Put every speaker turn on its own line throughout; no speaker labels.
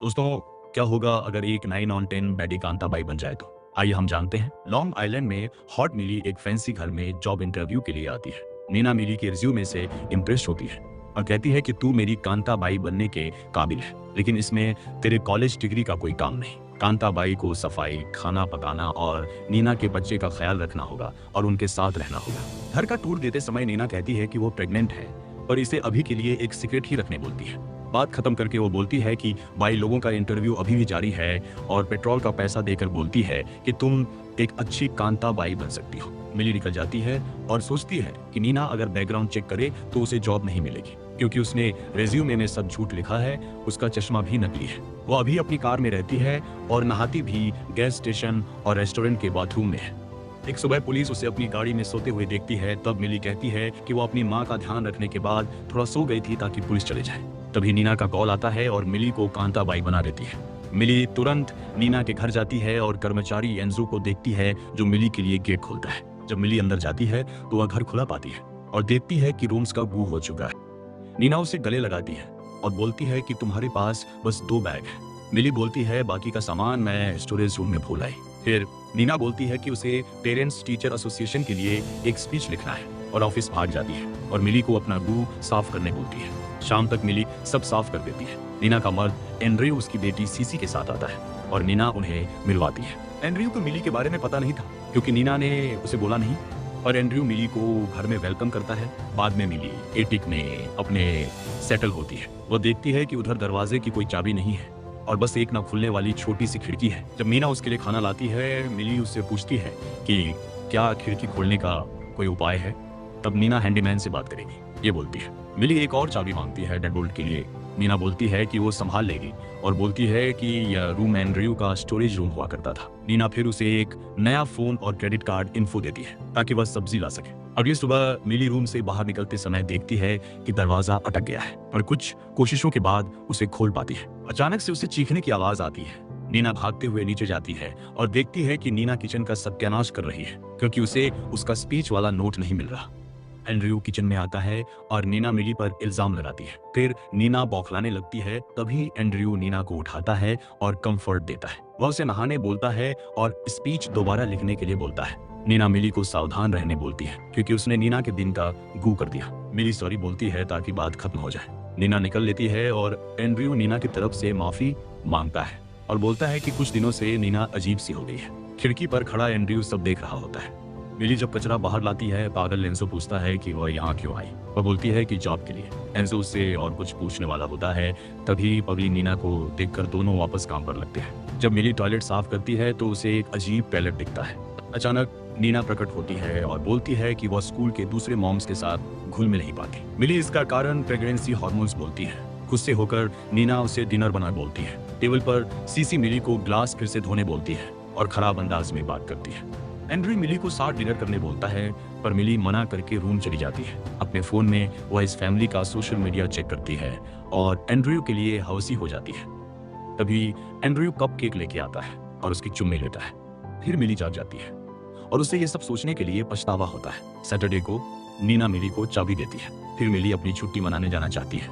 दोस्तों, क्या होगा अगर एक 9 ऑन 10 बैडी कांताबाई बन जाए तो? आइए हम जानते हैं। लॉन्ग आइलैंड में हॉट मिली एक फैंसी घर में जॉब इंटरव्यू के लिए आती है। नीना मिली के रिज्यूमे से इम्प्रेस होती है और कहती है कि तू मेरी कांताबाई बनने के काबिल है, लेकिन इसमें तेरे कॉलेज डिग्री का कोई काम नहीं। कांताबाई को सफाई, खाना पकाना और नीना के बच्चे का ख्याल रखना होगा और उनके साथ रहना होगा। घर का टूर देते समय नीना कहती है कि वो प्रेग्नेंट है, पर इसे अभी के लिए एक सीक्रेट ही रखने बोलती है। बात खत्म करके वो बोलती है कि भाई लोगों का इंटरव्यू अभी भी जारी है और पेट्रोल का पैसा देकर बोलती है कि तुम एक अच्छी कांताबाई बन सकती हो। मिली निकल जाती है और सोचती है कि नीना अगर बैकग्राउंड चेक करे तो उसे जॉब नहीं मिलेगी, क्योंकि उसने रेज्यूमे में सब झूठ लिखा है। उसका चश्मा भी नकली है। वो अभी अपनी कार में रहती है और नहाती भी गैस स्टेशन और रेस्टोरेंट के बाथरूम में है। एक सुबह पुलिस उसे अपनी गाड़ी में सोते हुए देखती है। तब मिली कहती है कि वो अपनी माँ का ध्यान रखने के बाद थोड़ा सो गई थी ताकि पुलिस चले जाए। तभी नीना का कॉल आता है और मिली को कांताबाई बना देती है। मिली तुरंत नीना के घर जाती है और कर्मचारी एंजू को देखती है, जो मिली के लिए गेट खोलता है। जब मिली अंदर जाती है तो वह घर खुला पाती है और देखती है कि रूम्स का बू हो चुका है। नीना उसे गले लगाती है और बोलती है कि तुम्हारे पास बस 2 बैग है। मिली बोलती है बाकी का सामान मैं स्टोरेज रूम में भूल आई। फिर नीना बोलती है कि उसे पेरेंट्स टीचर एसोसिएशन के लिए एक स्पीच लिखना है और ऑफिस भाग जाती है और मिली को अपना बू साफ करने बोलती है। शाम तक मिली सब साफ कर देती है। नीना का मर्द एंड्रयू उसकी बेटी सीसी के साथ आता है और नीना उन्हें मिलवाती है। एंड्रयू को मिली के बारे में पता नहीं था, क्योंकि नीना ने उसे बोला नहीं, और एंड्रयू मिली को घर में वेलकम करता है। बाद में मिली एटिक में अपने सेटल होती है। वो देखती है कि उधर दरवाजे की कोई चाबी नहीं है और बस एक ना खुलने वाली छोटी सी खिड़की है। जब मीना उसके लिए खाना लाती है, मिली उससे पूछती है कि क्या खिड़की खोलने का कोई उपाय है। तब नीना हैंडीमैन से बात करेगी, ये बोलती है। मिली एक और चाबी मांगती है डेडबोल्ट के लिए। नीना बोलती है कि वो संभाल लेगी और बोलती है कि यह रूम एंड्रयू का स्टोरेज रूम हुआ करता था। नीना फिर उसे एक नया फोन और क्रेडिट कार्ड इन्फो देती है ताकि वह सब्जी ला सके। अगली सुबह मिली रूम से बाहर निकलते समय देखती है कि दरवाजा अटक गया है, पर कुछ कोशिशों के बाद उसे खोल पाती है। अचानक से उसे चीखने की आवाज आती है। नीना भागते हुए नीचे जाती है और देखती है कि नीना किचन का सत्यानाश कर रही है, क्योंकि उसे उसका स्पीच वाला नोट नहीं मिल रहा। एंड्रयू किचन में आता है और नीना मिली पर इल्जाम लगाती है। फिर नीना बौखलाने लगती है। तभी एंड्रयू नीना को उठाता है और कंफर्ट देता है। वह उसे नहाने बोलता है और स्पीच दोबारा लिखने के लिए बोलता है। नीना मिली को सावधान रहने बोलती है, क्योंकि उसने नीना के दिन का गू कर दिया। मिली सॉरी बोलती है ताकि बात खत्म हो जाए। नीना निकल लेती है और एंड्रयू नीना की तरफ से माफी मांगता है और बोलता है कि कुछ दिनों से नीना अजीब सी हो गई है। खिड़की पर खड़ा एंड्रयू सब देख रहा होता है। मिली जब कचरा बाहर लाती है, पागल एंजो पूछता है कि वह यहाँ क्यों आई। वह बोलती है कि जॉब के लिए। एंजो उससे और कुछ पूछने वाला होता है, तभी पगली नीना को देखकर दोनों वापस काम पर लगते हैं। जब मिली टॉयलेट साफ करती है तो उसे एक अजीब पैलेट दिखता है। अचानक नीना प्रकट होती है और बोलती है कि वह स्कूल के दूसरे मॉम्स के साथ घुल मिल नहीं पाती। मिली इसका कारण प्रेगनेंसी हार्मोन्स बोलती है। गुस्से होकर नीना उसे डिनर बना बोलती है। टेबल पर सीसी मिली को ग्लास फिर से धोने बोलती है और खराब अंदाज में बात करती है। एंड्रयू मिली को साथ डिनर करने बोलता है, पर मिली मना करके रूम चली जाती है। अपने फोन में वह इस फैमिली का सोशल मीडिया चेक करती है और एंड्रयू के लिए हौसी हो जाती है। तभी एंड्रयू कप केक लेके आता है और उसकी चुम्मी लेता है। फिर मिली जाग जाती है और उसे ये सब सोचने के लिए पछतावा होता है। सैटरडे को नीना मिली को चाबी देती है। फिर मिली अपनी छुट्टी मनाने जाना चाहती है,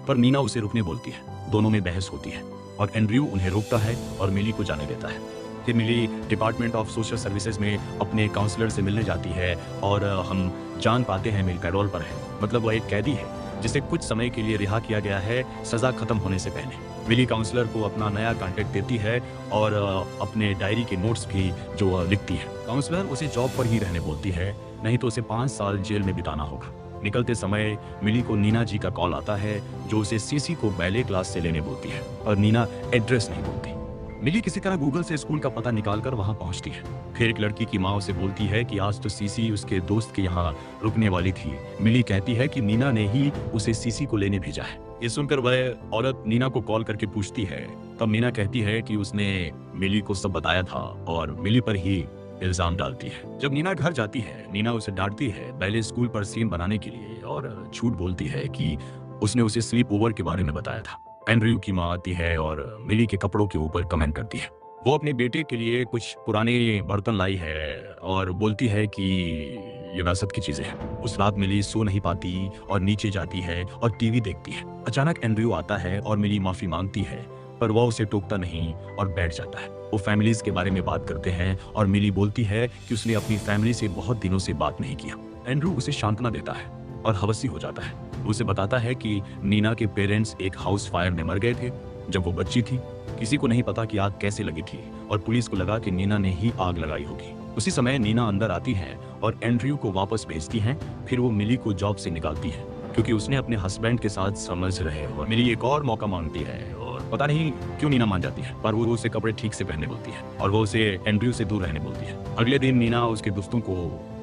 पर नीना उसे रुकने बोलती है। दोनों में बहस होती है और एंड्रयू उन्हें रोकता है और मिली को जाने देता है। फिर मिली डिपार्टमेंट ऑफ सोशल सर्विसेज में अपने काउंसलर से मिलने जाती है और हम जान पाते हैं मिली पैरोल पर है। मतलब वह एक कैदी है जिसे कुछ समय के लिए रिहा किया गया है, सजा खत्म होने से पहले। मिली काउंसलर को अपना नया कॉन्टैक्ट देती है और अपने डायरी के नोट्स भी जो लिखती है। काउंसलर उसे जॉब पर ही रहने बोलती है, नहीं तो उसे 5 साल जेल में बिताना होगा। निकलते समय मिली को नीना जी का कॉल आता है, जो उसे सीसी को बैले क्लास से लेने बोलती है और नीना एड्रेस नहीं बोलती। मिली किसी तरह गूगल से स्कूल का पता निकालकर वहां पहुंचती है। फिर एक लड़की की माँ उसे बोलती है कि आज तो सीसी उसके दोस्त के यहाँ रुकने वाली थी। मिली कहती है कि नीना ने ही उसे सीसी को लेने भेजा है। ये सुनकर वह औरत नीना को कॉल करके पूछती है। तब नीना कहती है कि उसने मिली को सब बताया था और मिली पर ही इल्जाम डालती है। जब नीना घर जाती है, नीना उसे डांटती है पहले स्कूल पर सीन बनाने के लिए और झूठ बोलती है कि उसने उसे स्लीप ओवर के बारे में बताया था। एंड्रयू की माँ आती है और मिली के कपड़ों के ऊपर कमेंट करती है। वो अपने बेटे के लिए कुछ पुराने बर्तन लाई है और बोलती है कि ये विरासत की चीजें हैं। उस रात मिली सो नहीं पाती और नीचे जाती है और टीवी देखती है। अचानक एंड्रयू आता है और मिली माफी मांगती है पर वह उसे टोकता नहीं और बैठ जाता है। वो फैमिलीज के बारे में बात करते हैं और मिली बोलती है कि उसने अपनी फैमिली से बहुत दिनों से बात नहीं किया। एंड्रू उसे सांत्वना देता है और हवसी हो जाता है। उसे बताता है कि नीना के पेरेंट्स एक हाउस फायर में मर गए थे जब वो बच्ची थी। किसी को नहीं पता कि आग कैसे लगी थी और पुलिस को लगा कि नीना ने ही आग लगाई होगी। उसी समय नीना अंदर आती है और एंड्रयू को वापस भेजती है। फिर वो मिली को जॉब से निकालती है क्योंकि उसने अपने हस्बैंड के साथ समझ रहे और मिली एक और मौका मांगती है और पता नहीं क्यों नीना मान जाती है, पर वो उसे कपड़े ठीक से पहनने बोलती है और वो उसे एंड्रयू से दूर रहने बोलती है। अगले दिन नीना उसके दोस्तों को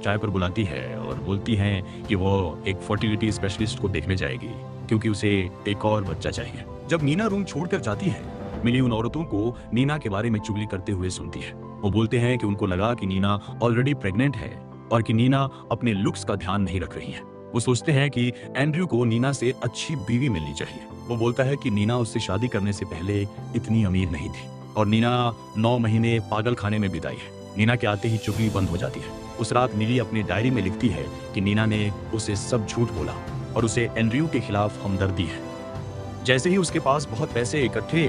चाय पर बुलाती है और बोलती है कि वो एक फर्टिलिटी स्पेशलिस्ट को देखने जाएगी क्योंकि उसे एक और बच्चा चाहिए। जब नीना रूम छोड़कर जाती है, मिली उन औरतों को नीना के बारे में चुगली करते हुए सुनती है। वो बोलते हैं कि उनको लगा कि नीना ऑलरेडी प्रेग्नेंट है और कि नीना अपने लुक्स का ध्यान नहीं रख रही है। वो सोचते हैं कि एंड्रयू को नीना से अच्छी बीवी मिलनी चाहिए। वो बोलता है कि नीना उससे शादी करने से पहले इतनी अमीर नहीं थी और नीना 9 महीने पागल खाने में बिताई है। नीना के आते ही चुगली बंद हो जाती है। उस रात मिली अपनी डायरी में लिखती है कि नीना ने उसे सब झूठ बोला और उसे एंड्रयू के खिलाफ हमदर्दी है। जैसे ही उसके पास बहुत पैसे इकट्ठे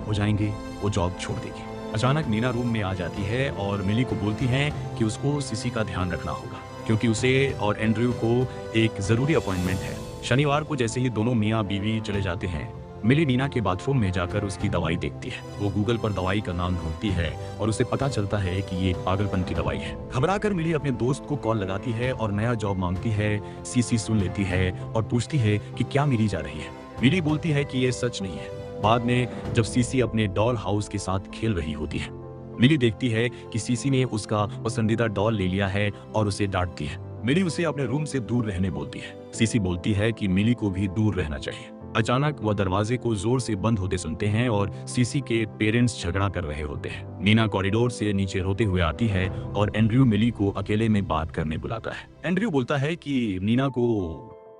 हो जाएंगे, वो जॉब छोड़ देगी। अचानक नीना रूम में आ जाती है और मिली को बोलती है कि उसको सीसी का ध्यान रखना होगा क्योंकि उसे और एंड्रयू को एक जरूरी अपॉइंटमेंट है। शनिवार को जैसे ही दोनों मियाँ बीवी चले जाते हैं, मिली नीना के बाथरूम में जाकर उसकी दवाई देखती है। वो गूगल पर दवाई का नाम ढूंढती है और उसे पता चलता है कि ये पागलपन की दवाई है। घबराकर मिली अपने दोस्त को कॉल लगाती है और नया जॉब मांगती है। सीसी सुन लेती है और पूछती है कि क्या मिली जा रही है। मिली बोलती है कि ये सच नहीं है। बाद में जब सीसी अपने डॉल हाउस के साथ खेल रही होती है, मिली देखती है कि सीसी ने उसका पसंदीदा डॉल ले लिया है और उसे डांटती है। मिली उसे अपने रूम से दूर रहने बोलती है। सीसी बोलती है कि मिली को भी दूर रहना चाहिए। अचानक वह दरवाजे को जोर से बंद होते सुनते हैं और सीसी के पेरेंट्स झगड़ा कर रहे होते हैं। नीना कॉरिडोर से नीचे रोते हुए आती है और एंड्रयू मिली को अकेले में बात करने बुलाता है। एंड्रयू बोलता है कि नीना को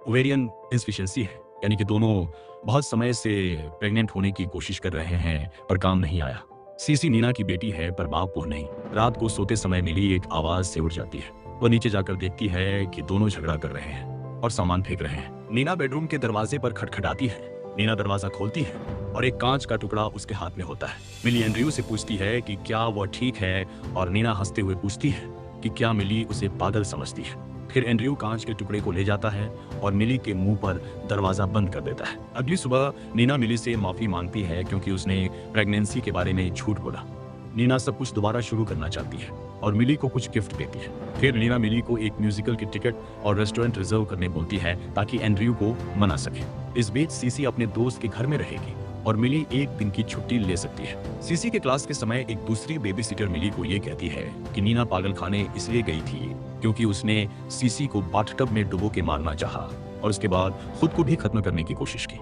ओवेरियन इंसफिशिएंसी है, यानी कि दोनों बहुत समय से प्रेग्नेंट होने की कोशिश कर रहे हैं पर काम नहीं आया। सीसी नीना की बेटी है पर बाप वो नहीं। रात को सोते समय मिली एक आवाज से उठ जाती है। वह नीचे जाकर देखती है कि दोनों झगड़ा कर रहे हैं और सामान फेंक रहे हैं। नीना बेडरूम के दरवाजे पर खटखटाती है। नीना दरवाजा खोलती है और एक कांच का टुकड़ा उसके हाथ में होता है। मिली एंड्रयू से पूछती है कि क्या वह ठीक है और नीना हंसते हुए पूछती है कि क्या मिली उसे पागल समझती है। फिर एंड्रयू कांच के टुकड़े को ले जाता है और मिली के मुंह पर दरवाजा बंद कर देता है। अगली सुबह नीना मिली से माफी मांगती है क्योंकि उसने प्रेगनेंसी के बारे में झूठ बोला। नीना सब कुछ दोबारा शुरू करना चाहती है और मिली को कुछ गिफ्ट देती है। फिर नीना मिली को एक म्यूजिकल की टिकट और रेस्टोरेंट रिजर्व करने बोलती है ताकि एंड्रयू को मना सके। इस बीच सीसी अपने दोस्त के घर में रहेगी और मिली एक दिन की छुट्टी ले सकती है। सीसी के क्लास के समय एक दूसरी बेबी सिटर मिली को ये कहती है कि नीना पागल खाने इसलिए गई थी क्योंकि उसने सीसी को बाथटब में डुबो के मारना चाहा और उसके बाद खुद को भी खत्म करने की कोशिश की।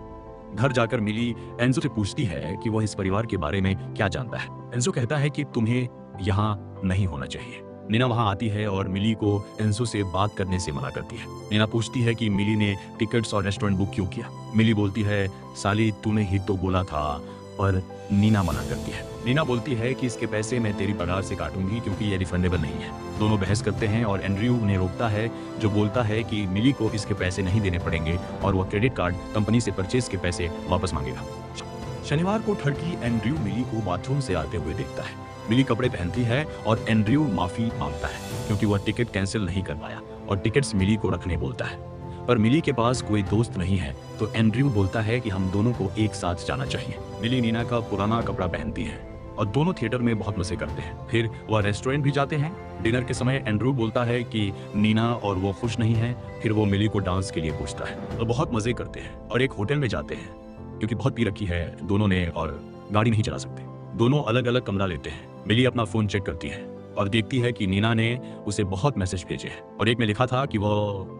घर जाकर मिली एंजो से पूछती है कि वह इस परिवार के बारे में क्या जानता है। एंजो कहता है कि तुम्हें यहाँ नहीं होना चाहिए। नीना वहां आती है और मिली को एंजो से बात करने से मना करती है। नीना पूछती है कि मिली ने टिकट्स और रेस्टोरेंट बुक क्यों किया। मिली बोलती है साली तूने ही तो बोला था, पर नीना मना करती है। नीना बोलती है कि इसके पैसे मैं तेरी पगार से काटूंगी क्योंकि ये रिफंडेबल नहीं है। दोनों बहस करते हैं और एंड्रयू उन्हें रोकता है जो बोलता है कि मिली को इसके पैसे नहीं देने पड़ेंगे और वह क्रेडिट कार्ड कंपनी से परचेज के पैसे वापस मांगेगा। शनिवार को ठड़की एंड्रयू मिली को बाथरूम से आते हुए देखता है। मिली कपड़े पहनती है और एंड्रयू माफी मांगता है क्योंकि वह टिकट कैंसिल नहीं कर पाया और टिकट्स मिली को रखने बोलता है। पर मिली के पास कोई दोस्त नहीं है तो एंड्रयू बोलता है कि हम दोनों को एक साथ जाना चाहिए। मिली नीना का पुराना कपड़ा पहनती है और दोनों थिएटर में बहुत मजे करते हैं। फिर वह रेस्टोरेंट भी जाते हैं। डिनर के समय एंड्रयू बोलता है कि नीना और वो खुश नहीं है। फिर वो मिली को डांस के लिए पूछता है और बहुत मजे करते हैं और एक होटल में जाते हैं क्योंकि बहुत पी रखी है दोनों ने और गाड़ी नहीं चला सकते। दोनों अलग अलग कमरा लेते हैं। मिली अपना फोन चेक करती है और देखती है कि नीना ने उसे बहुत मैसेज भेजे हैं और एक में लिखा था कि वो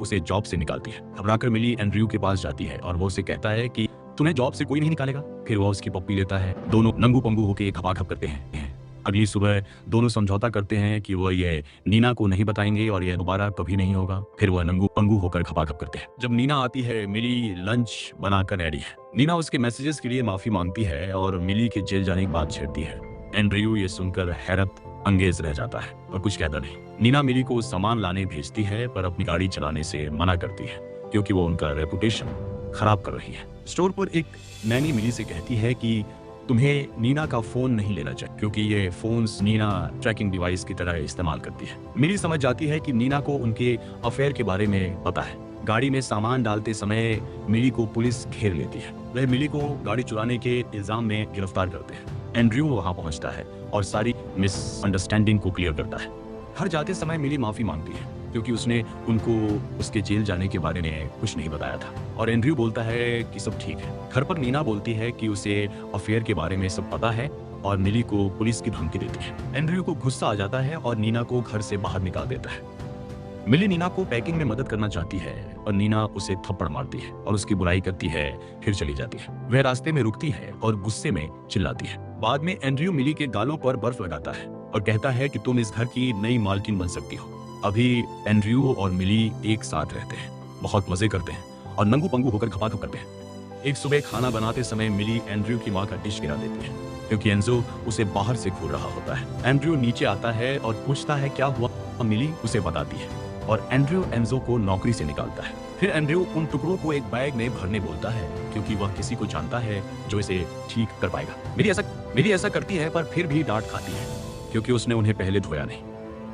उसे जॉब से निकालती है। घबराकर मिली एंड्रयू के पास जाती है और वो उसे कहता है कि तुम्हें जॉब से कोई नहीं निकालेगा। फिर वो उसकी पप्पी लेता है। दोनों नंगू पंगू होकर खपाखप करते हैं। अगली सुबह दोनों समझौता करते हैं कि वह ये नीना को नहीं बताएंगे और यह दोबारा कभी नहीं होगा। फिर वह नंगू पंगू होकर खपाखप करते हैं। जब नीना आती है, मिली लंच बनाकर रेडी है। नीना उसके मैसेजेस के लिए माफी मांगती है और मिली के जेल जाने की बात छेड़ती है। एंड्रयू ये सुनकर हैरत अंगेज रह जाता है और कुछ कहता नहीं। नीना मिली को सामान लाने भेजती है पर अपनी गाड़ी चलाने से मना करती है क्योंकि वो उनका रेपुटेशन खराब कर रही है। स्टोर पर एक नैनी मिली से कहती है कि तुम्हें नीना का फोन नहीं लेना चाहिए क्योंकि ये फोन्स नीना ट्रैकिंग डिवाइस की तरह इस्तेमाल करती है। मिली समझ जाती है कि नीना को उनके अफेयर के बारे में पता है। गाड़ी में सामान डालते समय मिली को पुलिस घेर लेती है। वह मिली को गाड़ी चुराने के इल्जाम में गिरफ्तार करते हैं। एंड्रयू वहां पहुंचता है और सारी मिसअंडरस्टैंडिंग को क्लियर करता है। घर जाते समय मिली माफी मांगती है क्योंकि उसने उनको उसके जेल जाने के बारे में कुछ नहीं बताया था और एंड्रयू बोलता है कि सब ठीक है। घर पर नीना बोलती है कि उसे अफेयर के बारे में सब पता है और मिली को पुलिस की धमकी देती है। एंड्रयू को गुस्सा आ जाता है और नीना को घर से बाहर निकाल देता है। मिली नीना को पैकिंग में मदद करना चाहती है और नीना उसे थप्पड़ मारती है और उसकी बुराई करती है, फिर चली जाती है। वह रास्ते में रुकती है और गुस्से में चिल्लाती है। बाद में एंड्रयू मिली के गालों पर बर्फ लगाता है और कहता है कि तुम इस घर की नई मालकिन बन सकती हो। अभी एंड्रयू और मिली एक साथ रहते हैं, बहुत मजे करते हैं और नंगू पंगू होकर खपाखप करते हैं। एक सुबह खाना बनाते समय मिली एंड्रयू की माँ का डिश गिरा देती है क्योंकि एंजो उसे बाहर से घूर रहा होता है। एंड्रयू नीचे आता है और पूछता है क्या हुआ। मिली उसे बताती है और एंड्रयू एंजो को नौकरी से निकालता है। फिर एंड्रयू उन टुकड़ों को एक बैग में भरने बोलता है क्योंकि वह किसी को जानता है जो इसे ठीक कर पाएगा। मिली ऐसा करती है पर फिर भी डांट खाती है क्योंकि उसने उन्हें पहले धोया नहीं।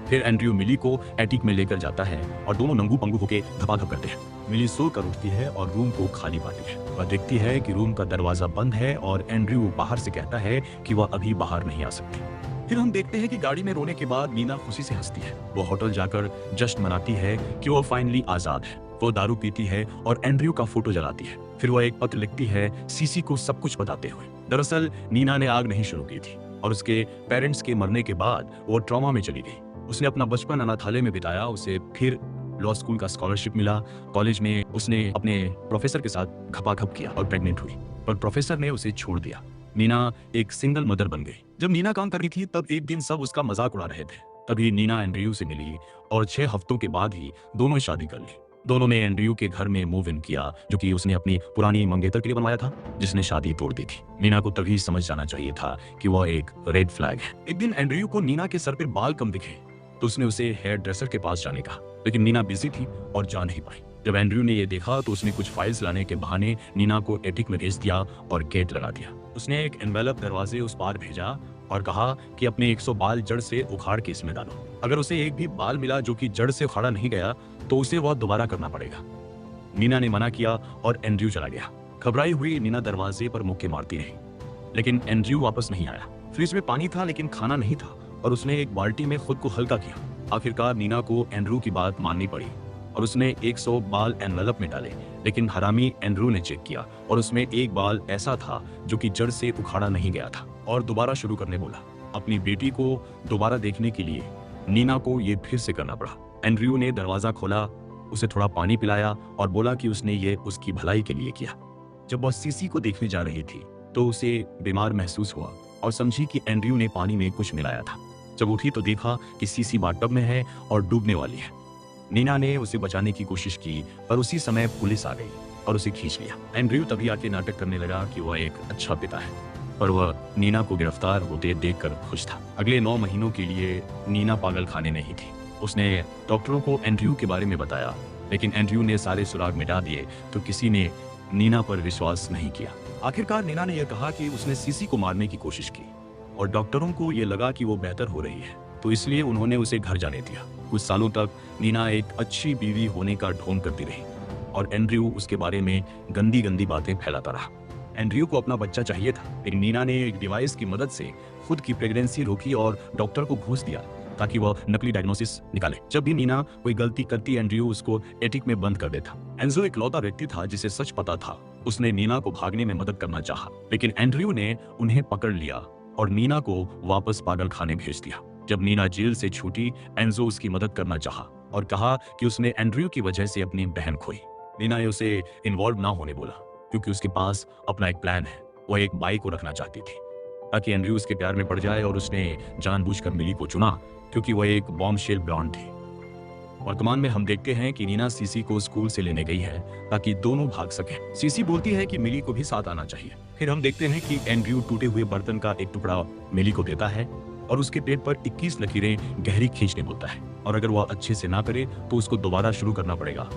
फिर एंड्रयू मिली को एटिक में लेकर जाता है और दोनों नंगू पंगू होकर धपाधप करते हैं। मिली सोकर उठती है और रूम को खाली पाती है। वह देखती है कि रूम का दरवाजा बंद है और एंड्रयू बाहर से कहता है कि वह अभी बाहर नहीं आ सकती। फिर हम देखते हैं कि गाड़ी में रोने के बाद नीना खुशी से हंसती है। वो होटल जाकर जश्न मनाती है कि वो फाइनली आजाद है। वो दारू पीती है और एंड्रयू का फोटो जलाती है। फिर वो एक पत्र लिखती है सीसी को सब कुछ बताते हुए। दरअसल नीना ने आग नहीं शुरू की थी और उसके पेरेंट्स के मरने के बाद वो ट्रॉमा में चली गई। उसने अपना बचपन अनाथालय में बिताया। उसे फिर लॉ स्कूल का स्कॉलरशिप मिला। कॉलेज में उसने अपने प्रोफेसर के साथ खपाखप किया और प्रेग्नेंट हुई, पर प्रोफेसर ने उसे छोड़ दिया। नीना एक सिंगल मदर बन गई। जब नीना काम कर रही थी तब एक दिन सब उसका मजाक उड़ा रहे थे। तभी नीना एंड्रयू से मिली और 6 हफ्तों के बाद ही दोनों शादी कर ली। दोनों ने एंड्रयू के घर में मूव इन किया जो कि उसने अपनी पुरानी मंगेतर के लिए बनवाया था जिसने शादी तोड़ दी थी। नीना को तभी समझ जाना चाहिए था कि वह एक रेड फ्लैग है। एक दिन एंड्रयू को नीना के सर पर बाल कम दिखे तो उसने उसे हेयर ड्रेसर के पास जाने का, लेकिन नीना बिजी थी और जा नहीं पाई। जब एंड्रयू ने यह देखा तो उसने कुछ फाइल्स लाने के बहाने नीना को एटिक में भेज दिया और गेट लगा दिया। उसने एक एनवेलप दरवाजे उस पार भेजा और कहा कि अपने 100 बाल जड़ से उखाड़ के इसमें डालो। अगर उसे एक भी बाल मिला जो कि जड़ से उखाड़ा नहीं गया तो उसे वह दोबारा करना पड़ेगा। नीना ने मना किया और एंड्रयू चला गया। घबराई हुई नीना दरवाजे पर मुक्के मारती रही, लेकिन एंड्रयू वापस नहीं आया। फ्रिज में पानी था लेकिन खाना नहीं था और उसने एक बाल्टी में खुद को हल्का किया। आखिरकार नीना को एंड्रयू की बात माननी पड़ी और उसने 100 बाल एनवेलप में डाले, लेकिन हरामी एंड्रयू ने चेक किया और उसमें एक बाल ऐसा था जो कि जड़ से उखाड़ा नहीं गया था और दोबारा शुरू करने बोला। अपनी बेटी को दोबारा देखने के लिए नीना को ये फिर से करना पड़ा। एंड्रयू ने दरवाजा खोला, उसे थोड़ा पानी पिलाया और बोला कि उसने ये उसकी भलाई के लिए किया। जब वह सीसी को देखने जा रही थी तो उसे बीमार महसूस हुआ और समझी कि एंड्रयू ने पानी में कुछ मिलाया था। जब उठी तो देखा कि सीसी बाथटब में है और डूबने वाली है। नीना ने उसे बचाने की कोशिश की पर उसी समय पुलिस आ गई और उसे खींच लिया। एंड्रयू तभी आके नाटक करने लगा कि वह एक अच्छा पिता है, पर वह नीना को गिरफ्तार होते देखकर खुश था। अगले 9 महीनों के लिए नीना पागल खाने नहीं थी। उसने डॉक्टरों को एंड्रयू के बारे में बताया, लेकिन एंड्रयू ने सारे सुराग मिटा दिए तो किसी ने नीना पर विश्वास नहीं किया। आखिरकार नीना ने यह कहा कि उसने सीसी को मारने की कोशिश की और डॉक्टरों को यह लगा कि वो बेहतर हो रही है, तो इसलिए उन्होंने उसे घर जाने दिया। कुछ सालों तक नीना एक अच्छी बीवी होने का ढोंग करती रही और एंड्रयू उसके बारे में गंदी गंदी बातें फैलाता रहा। एंड्रयू को अपना बच्चा चाहिए था, लेकिन नीना ने एक डिवाइस की मदद से खुद की प्रेगनेंसी रोकी और डॉक्टर को घूस दिया ताकि वह नकली डायग्नोसिस निकाले। जब भी नीना कोई गलती करती एंड्रयू उसको एटिक में बंद कर देता। एंजो एक लौता व्यक्ति था जिसे सच पता था। उसने नीना को भागने में मदद करना चाहा, लेकिन एंड्रयू ने उन्हें पकड़ लिया और नीना को वापस पागल खाने भेज दिया। जब नीना जेल से छूटी, एंजो उसकी मदद करना चाहा और कहा कि उसने एंड्रयू की वजह से अपनी बहन खोई। नीना ने उसे इन्वॉल्व ना होने बोला क्योंकि उसके पास अपना एक प्लान है। वह एक बाई को रखना चाहती थी ताकि एंड्रयू उसके प्यार में पड़ जाए और उसने जानबूझकर मिली को चुना क्योंकि वह एक बॉम्बशेल ब्लॉन्ड थी। वर्तमान में हम देखते हैं कि नीना सीसी को स्कूल से लेने गई है ताकि दोनों भाग सकें। सीसी बोलती है कि मिली को भी साथ आना चाहिए। फिर हम देखते हैं कि एंड्रयू टूटे हुए बर्तन का एक टुकड़ा मिली को देता है और उसके पेट पर 21 लकीरें गहरी खींचने बोलता है और अगर वह अच्छे से ना करे तो उसको दोबारा शुरू करना पड़ेगा।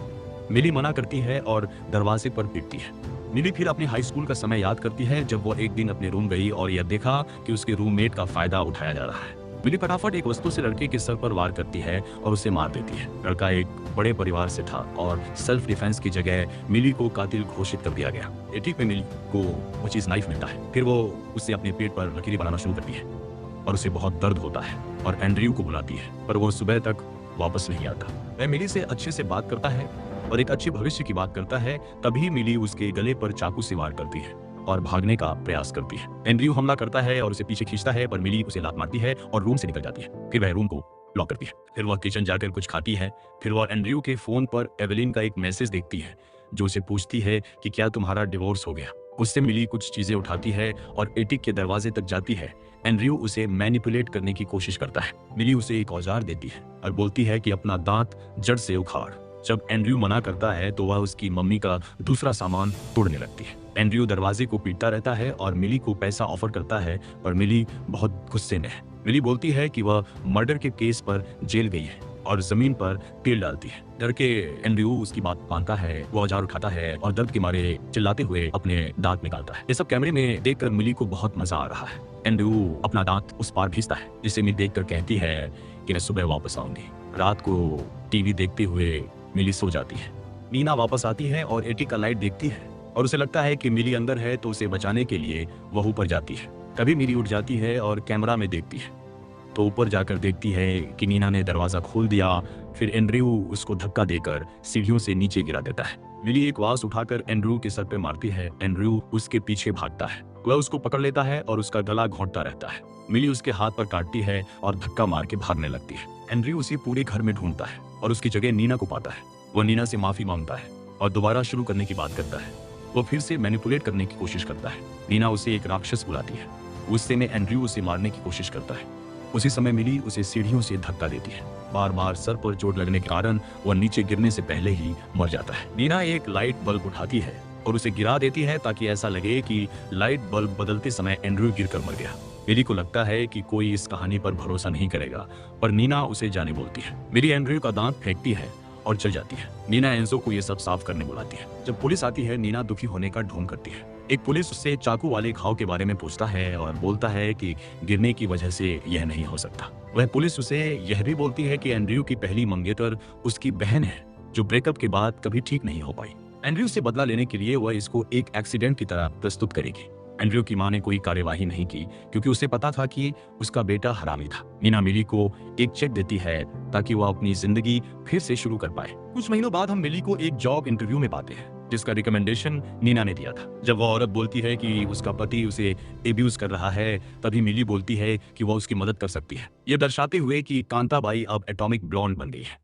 मिली मना करती है और दरवाजे पर पीटती है। मिली फिर अपने हाई स्कूल का समय याद करती है जब वो एक दिन अपने रूम गई और यह देखा कि उसके रूममेट का फायदा उठाया जा रहा है। मिली फटाफट एक वस्तु से लड़के के सर पर वार करती है और उसे मार देती है। लड़का एक बड़े परिवार से था और सेल्फ डिफेंस की जगह मिली को कातिल घोषित कर दिया गया। एटिक में मिली को वो चीज नाइफ मिलता है। फिर वो उससे अपने पेट पर लकीरें बनाना शुरू करती है और उसे बहुत दर्द होता है और एंड्रयू को बुलाती है, पर वो सुबह तक वापस नहीं आता। वह मिली से अच्छे से बात करता है और एक अच्छे भविष्य की बात करता है। तभी मिली उसके गले पर चाकू से वार करती है और भागने का प्रयास करती है। एंड्रयू हमला करता है और उसे पीछे खींचता है, पर मिली उसे लात मारती है और रूम से निकल जाती है। फिर वह रूम को लॉक करती है। फिर वह किचन जाकर कुछ खाती है। फिर वह एंड्रयू के फोन पर एवेलिन का एक मैसेज देखती है जो उसे पूछती है कि क्या तुम्हारा डिवोर्स हो गया। उससे मिली कुछ चीजें उठाती है और एटिक के दरवाजे तक जाती है। एंड्रयू उसे मैनिपुलेट करने की कोशिश करता है। मिली उसे एक औजार देती है और बोलती है कि अपना दांत जड़ से उखाड़। जब एंड्रयू मना करता है तो वह उसकी मम्मी का दूसरा सामान तोड़ने लगती है। एंड्रयू दरवाजे को पीटता रहता है और मिली को पैसा ऑफर करता है, पर मिली बहुत गुस्से में है। मिली बोलती है कि वह मर्डर के केस पर जेल गई है और जमीन पर तेल डालती है। डर के एंड्रयू उसकी बात मानता है। वो औजार उठाता है और दर्द के मारे चिल्लाते हुए अपने दांत निकालता है। ये सब कैमरे में देखकर मिली को बहुत मजा आ रहा है। एंड्रयू अपना दांत उस पार भेजता है, जिसे मिली देखकर कहती है कि मैं सुबह वापस आऊंगी। रात को टीवी देखते हुए मिली सो जाती है। नीना वापस आती है और एटिक का लाइट देखती है और उसे लगता है कि मिली अंदर है, तो उसे बचाने के लिए वह ऊपर जाती है। तभी मिली उठ जाती है और कैमरा में देखती है तो ऊपर जाकर देखती है कि नीना ने दरवाजा खोल दिया। फिर एंड्रयू उसको धक्का देकर सीढ़ियों से नीचे गिरा देता है। मिली एक वास उठाकर एंड्रयू के सर पे मारती है। एंड्रयू उसके पीछे भागता है। वह उसको पकड़ लेता है और उसका गला घोंटता रहता है। मिली उसके हाथ पर काटती है और धक्का मार के भागने लगती है। एंड्रयू उसे पूरे घर में ढूंढता है और उसकी जगह नीना को पाता है। वह नीना से माफी मांगता है और दोबारा शुरू करने की बात करता है। वो फिर से मैनिपुलेट करने की कोशिश करता है। नीना उसे एक राक्षस बुलाती है। गुस्से में एंड्रयू उसे मारने की कोशिश करता है। उसी समय मिली उसे सीढ़ियों से धक्का देती है। बार बार सर पर चोट लगने के कारण वह नीचे गिरने से पहले ही मर जाता है। नीना एक लाइट बल्ब उठाती है और उसे गिरा देती है ताकि ऐसा लगे कि लाइट बल्ब बदलते समय एंड्रयू गिरकर मर गया। मिली को लगता है कि कोई इस कहानी पर भरोसा नहीं करेगा, पर नीना उसे जाने बोलती है। मिली एंड्रयू का दांत फेंकती है और चल जाती है। नीना एंजो को ये सब साफ करने बुलाती है। जब पुलिस आती है, नीना दुखी होने का ढोंग करती है। एक पुलिस उससे चाकू वाले घाव के बारे में पूछता है और बोलता है कि गिरने की वजह से यह नहीं हो सकता। वह पुलिस उसे यह भी बोलती है कि एंड्रयू की पहली मंगेतर उसकी बहन है, जो ब्रेकअप के बाद कभी ठीक नहीं हो पाई। एंड्रयू से बदला लेने के लिए वह इसको एक एक्सीडेंट की तरह प्रस्तुत करेगी। एंड्रयू की मां ने कोई कार्यवाही नहीं की क्योंकि उसे पता था कि उसका बेटा हरामी था। नीना मिली को एक चेक देती है ताकि वह अपनी जिंदगी फिर से शुरू कर पाए। कुछ महीनों बाद हम मिली को एक जॉब इंटरव्यू में पाते हैं जिसका रिकमेंडेशन नीना ने दिया था। जब वह औरत बोलती है कि उसका पति उसे एब्यूज कर रहा है, तभी मिली बोलती है कि वह उसकी मदद कर सकती है, ये दर्शाते हुए कि कांताबाई अब एटॉमिक ब्लॉन्ड बन गई है।